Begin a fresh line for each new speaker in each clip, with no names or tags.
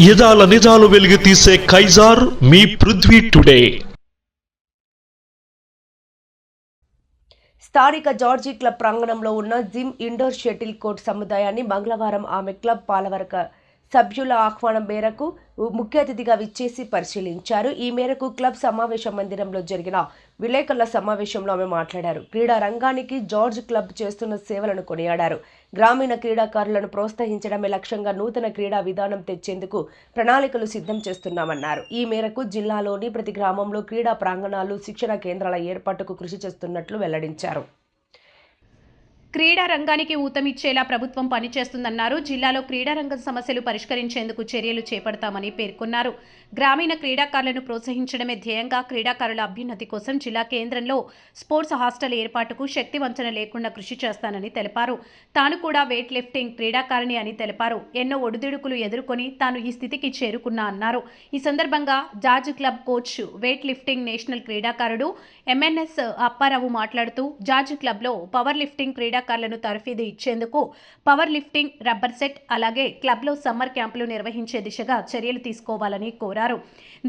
యదాల నిజాలు వెలికి తీసే కైజార్ మీ పృథ్వీ టుడే.
స్థానిక జార్జి క్లబ్ ప్రాంగణంలో ఉన్న జిమ్ ఇండోర్ షటిల్ కోర్ట్ సముదాయాన్ని మంగళవారం ఆమె క్లబ్ పాలవర్గ సభ్యుల ఆహ్వానం మేరకు ముఖ్య అతిథిగా విచ్చేసి పరిశీలించారు. ఈ మేరకు క్లబ్ సమావేశ మందిరంలో జరిగిన విలేకరుల సమావేశంలో ఆమె మాట్లాడారు. క్రీడా రంగానికి జార్జ్ క్లబ్ చేస్తున్న సేవలను కొనియాడారు. గ్రామీణ క్రీడాకారులను ప్రోత్సహించడమే లక్ష్యంగా నూతన క్రీడా విధానం తెచ్చేందుకు ప్రణాళికలు సిద్ధం చేస్తున్నామన్నారు. ఈ మేరకు జిల్లాలోని ప్రతి గ్రామంలో క్రీడా ప్రాంగణాలు, శిక్షణ కేంద్రాల ఏర్పాటుకు కృషి చేస్తున్నట్లు వెల్లడించారు.
క్రీడా రంగానికి ఊతమిచ్చేలా ప్రభుత్వం పనిచేస్తుందన్నారు. జిల్లాలో క్రీడారంగం సమస్యలు పరిష్కరించేందుకు చర్యలు చేపడతామని పేర్కొన్నారు. గ్రామీణ క్రీడాకారులను ప్రోత్సహించడమే ధ్యేయంగా క్రీడాకారుల అభ్యున్నతి కోసం జిల్లా కేంద్రంలో స్పోర్ట్స్ హాస్టల్ ఏర్పాటుకు శక్తి వంచన లేకుండా కృషి చేస్తానని తెలిపారు. తాను కూడా వెయిట్ లిఫ్టింగ్ క్రీడాకారిణి అని తెలిపారు. ఎన్నో ఒడిదుడుకులు ఎదుర్కొని తాను ఈ స్థితికి చేరుకున్నా అన్నారు. ఈ సందర్భంగా George club coach, weight lifting national క్రీడాకారుడు ఎంఎన్ఎస్ అప్పారావు మాట్లాడుతూ జార్జ్ క్లబ్లో పవర్ లిఫ్టింగ్ క్రీడాకారులను తరఫీదు ఇచ్చేందుకు పవర్ లిఫ్టింగ్, రబ్బర్ సెట్, అలాగే క్లబ్లో సమ్మర్ క్యాంపులు నిర్వహించే దిశగా చర్యలు తీసుకోవాలని కోరారు.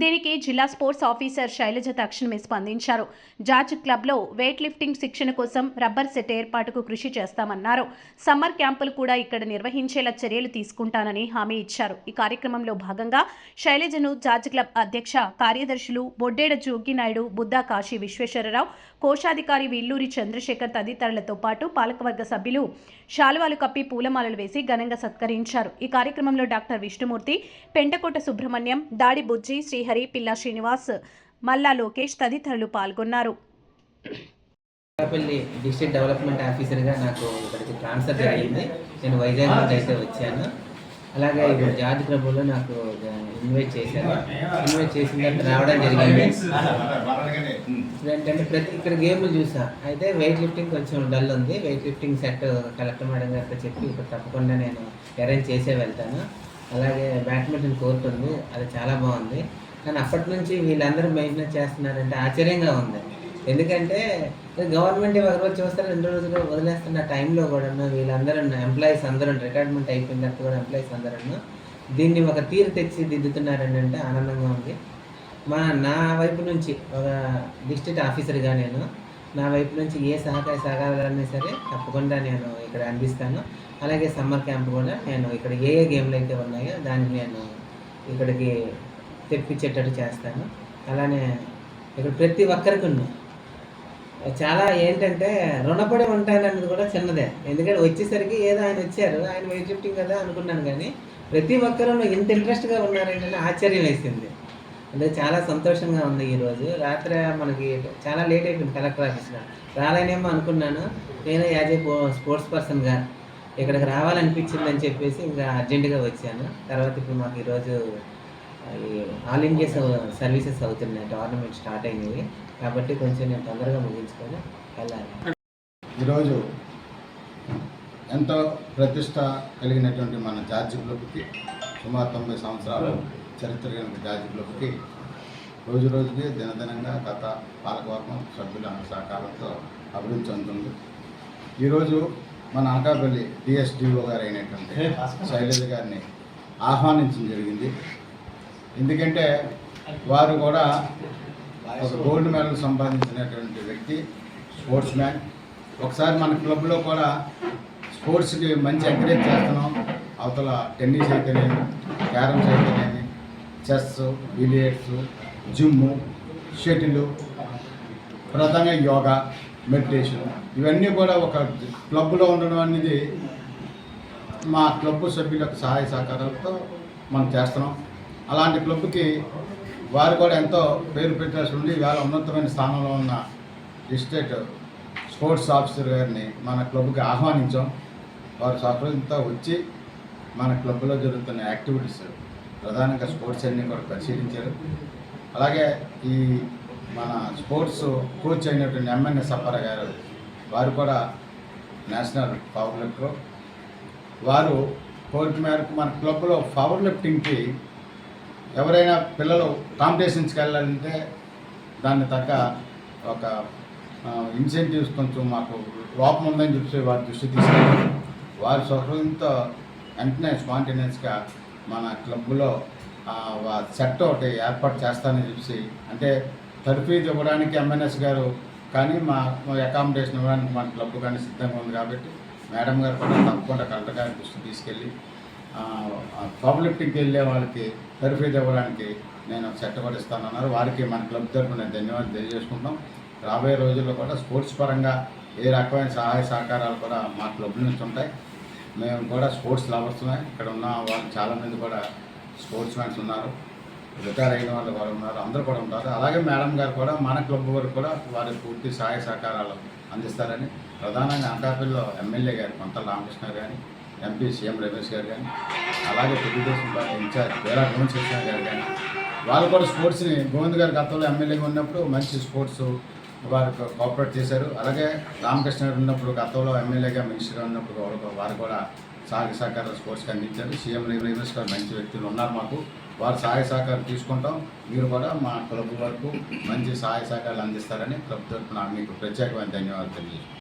దీనికి జిల్లా స్పోర్ట్స్ ఆఫీసర్ శైలజ తక్షణమే స్పందించారు. జార్జ్ క్లబ్లో వెయిట్ లిఫ్టింగ్ శిక్షణ కోసం రబ్బర్ సెట్ ఏర్పాటుకు కృషి చేస్తామన్నారు. సమ్మర్ క్యాంపులు కూడా ఇక్కడ నిర్వహించేలా చర్యలు తీసుకుంటానని హామీ ఇచ్చారు. ఈ కార్యక్రమంలో భాగంగా శైలజను జార్జ్ క్లబ్ అధ్యక్ష, కార్యదర్శులు బొడ్డేడ జోగినాయుడు, బుద్దా కాశీ విశ్వేశ్వరరావు, కోశాధికారి విల్లూరి చంద్రశేఖర్ తదితరులతో పాటు పాలకవర్గ సభ్యులు శాలువాలు కప్పి పూలమాలలు వేసి ఘనంగా సత్కరించారు. ఈ కార్యక్రమంలో డాక్టర్ విష్ణుమూర్తి, పెంటకోట సుబ్రహ్మణ్యం, దాడి బుజ్జి, శ్రీహరి, పిల్లా శ్రీనివాస్, మల్లా లోకేష్ తదితరులు పాల్గొన్నారు.
డిస్ట్రిక్ట్ డెవలప్మెంట్ ఆఫీసర్గా నాకు ఇక్కడికి ట్రాన్స్ఫర్ జరిగింది. నేను వైజాగ్ నుంచి అయితే వచ్చాను. అలాగే ఇప్పుడు జార్జ్ క్లబ్లో నాకు ఇన్వైట్ చేశారు. ఇన్వైట్ చేసిన తర్వాత రావడం జరిగింది. ఏంటంటే ఇక్కడ గేమ్లు చూసా. అయితే వెయిట్ లిఫ్టింగ్ కొంచెం డల్ ఉంది. Weight lifting set collector madam గారితో చెప్పి ఇప్పుడు తప్పకుండా నేను అరేంజ్ చేసే వెళ్తాను. అలాగే బ్యాడ్మింటన్ కోర్ట్ ఉంది, అది చాలా బాగుంది. కానీ అప్పటి నుంచి వీళ్ళందరూ మెయింటెనెన్స్ చేస్తున్నారంటే ఆశ్చర్యంగా ఉంది. ఎందుకంటే గవర్నమెంట్ ఒక రోజు చూస్తారు, 2 రోజులు వదిలేస్తున్న టైంలో కూడా వీళ్ళందరూ ఎంప్లాయీస్ అందరూ రిటైర్మెంట్ అయిపోయిన తర్వాత కూడా ఎంప్లాయీస్ అందరూ దీన్ని ఒక తీరు తెచ్చి దిద్దుతున్నారని అంటే ఆనందంగా ఉంది. నా వైపు నుంచి ఒక డిస్ట్రిక్ట్ ఆఫీసర్గా నేను నా వైపు నుంచి ఏ సహకారాలన్నా సరే తప్పకుండా నేను ఇక్కడ అందిస్తాను. అలాగే సమ్మర్ క్యాంప్ కూడా నేను ఇక్కడ ఏ గేమ్లు అయితే ఉన్నాయో దాన్ని నేను ఇక్కడికి తెప్పించేటట్టు చేస్తాను. అలానే ఇక్కడ ప్రతి ఒక్కరికి చాలా ఏంటంటే రుణపడి ఉంటానన్నది కూడా చిన్నదే. ఎందుకంటే వచ్చేసరికి ఏదో ఆయన వచ్చారు, ఆయన వెయిట్ లిఫ్టింగ్ కదా అనుకున్నాను. కానీ ప్రతి ఒక్కరూ ఇంత ఇంట్రెస్ట్గా ఉన్నారంటే ఆశ్చర్యం వేసింది. అంటే చాలా సంతోషంగా ఉంది. ఈరోజు రాత్రి మనకి చాలా లేట్ అయిపోయింది కలెక్టర్ ఆఫీస్లో. రాలేనేమో అనుకున్నాను. నేను యాజ్ ఏ స్పోర్ట్స్ పర్సన్గా ఇక్కడికి రావాలనిపించిందని చెప్పేసి ఇంకా అర్జెంటుగా వచ్చాను. తర్వాత ఇప్పుడు మాకు ఈరోజు ఆల్ ఇండియా సర్వీసెస్ అవుతున్నాయి, టోర్నమెంట్ స్టార్ట్ అయినవి. కాబట్టి కొంచెం నేను తొందరగా ముగించుకొని వెళ్ళాలి.
ఈరోజు ఎంతో ప్రతిష్ట కలిగినటువంటి మన జార్జి క్లబ్కి సుమారు 90 సంవత్సరాలు చరిత్ర కలిగిన జార్జి క్లబ్కి రోజు రోజుకి దినదినంగా గత పాలకవర్గం సభ్యుల సహకారంతో అభివృద్ధి చెందుతుంది. ఈరోజు మన అనకాపల్లి డిఎస్డిఓ గారు అయినటువంటి శైలజ గారిని ఆహ్వానించడం జరిగింది. ఎందుకంటే వారు కూడా ఒక గోల్డ్ మెడల్ సంపాదించినటువంటి వ్యక్తి, స్పోర్ట్స్ మ్యాన్. ఒకసారి మన క్లబ్లో కూడా స్పోర్ట్స్కి మంచి ఎంకరేజ్ చేస్తున్నాం. అవతల టెన్నిస్ అయితేనేమి, క్యారమ్స్ అయితేనేమి, చెస్, బిలియర్డ్స్, జిమ్ము, షటిల్, ప్రధానంగా యోగా, మెడిటేషన్, ఇవన్నీ కూడా ఒక క్లబ్లో ఉండడం అనేది మా క్లబ్ సభ్యుల సహాయ సహకారాలతో మనం చేస్తున్నాం. అలాంటి క్లబ్కి వారు కూడా ఎంతో పేరు పెట్టాల్సి ఉండి ఇవాళ ఉన్నతమైన స్థానంలో ఉన్న డిస్ట్రిక్ట్ స్పోర్ట్స్ ఆఫీసర్ గారిని మన క్లబ్కి ఆహ్వానించాం. వారు సహృదయంతో వచ్చి మన క్లబ్లో జరుగుతున్న యాక్టివిటీస్, ప్రధానంగా స్పోర్ట్స్ అన్నీ కూడా పరిశీలించారు. అలాగే ఈ మన స్పోర్ట్స్ కోచ్ అయినటువంటి ఎంఎన్ఎస్ అప్పారావు గారు, వారు కూడా నేషనల్ పవర్ లిఫ్టర్. వారు కోరిక మేరకు మన క్లబ్లో పవర్ లిఫ్టింగ్కి ఎవరైనా పిల్లలు కాంపిటీషన్స్కి వెళ్ళాలంటే దాన్ని తగ్గ ఒక ఇన్సెంటివ్స్ కొంచెం మాకు లోపం ఉందని చెప్పి వారి దృష్టి తీసుకెళ్ళి వారి స్వతంతో వెంటనే స్పాంటేనియస్గా మన క్లబ్లో సెట్ ఒకటి ఏర్పాటు చేస్తానని చెప్పి, అంటే తర్ఫీదు ఇవ్వడానికి ఎంఎన్ఎస్ గారు కానీ మా అకామిడేషన్ ఇవ్వడానికి మన క్లబ్ కానీ సిద్ధంగా ఉంది. కాబట్టి మేడం గారు కూడా తప్పకుండా కలెక్టర్ గారి దృష్టికి తీసుకెళ్ళి పవర్ లిఫ్టింగ్కి వెళ్ళే వాళ్ళకి తర్ఫీదు ఇవ్వడానికి నేను సెట్ కూడా ఇస్తానన్నారు. వారికి మన క్లబ్ తరఫున నేను ధన్యవాదాలు తెలియజేసుకుంటాం. రాబోయే రోజుల్లో కూడా స్పోర్ట్స్ పరంగా ఏ రకమైన సహాయ సహకారాలు కూడా మా క్లబ్ నుంచి ఉంటాయి. మేము కూడా స్పోర్ట్స్ లవర్స్ ఉన్నాయి. ఇక్కడ ఉన్న వాళ్ళు చాలామంది కూడా స్పోర్ట్స్ మ్యాన్స్ ఉన్నారు, రిటైర్ అయిన వాళ్ళు కూడా ఉన్నారు, అందరూ కూడా ఉంటారు. అలాగే మేడం గారు కూడా మన క్లబ్ వరకు కూడా వారి పూర్తి సహాయ సహకారాలు అందిస్తారని, ప్రధానంగా అనకాపల్లిలో ఎమ్మెల్యే గారు కొంతల రామకృష్ణ కానీ, ఎంపీ సీఎం రమేష్ గారు కానీ, అలాగే తెలుగుదేశం పార్టీ ఇన్ఛార్జ్ వేలా గోవిందకృష్ణ గారు కానీ, వాళ్ళు కూడా స్పోర్ట్స్ని గోవింద్ గారు గతంలో ఎమ్మెల్యేగా ఉన్నప్పుడు మంచి స్పోర్ట్స్ వారికి కోఆపరేట్ చేశారు. అలాగే రామకృష్ణ గారు ఉన్నప్పుడు గతంలో ఎమ్మెల్యేగా మినిస్టర్గా ఉన్నప్పుడు వారు కూడా సహాయ సహకారాలు స్పోర్ట్స్కి అందించారు. సీఎం రమేష్ గారు మంచి వ్యక్తులు ఉన్నారు మాకు, వారు సహాయ సహకారం తీసుకుంటాం. మీరు కూడా మా క్లబ్ వరకు మంచి సహాయ సహకారాలు అందిస్తారని క్లబ్ తరఫున మీకు ప్రత్యేకమైన ధన్యవాదాలు తెలియజేస్తాం.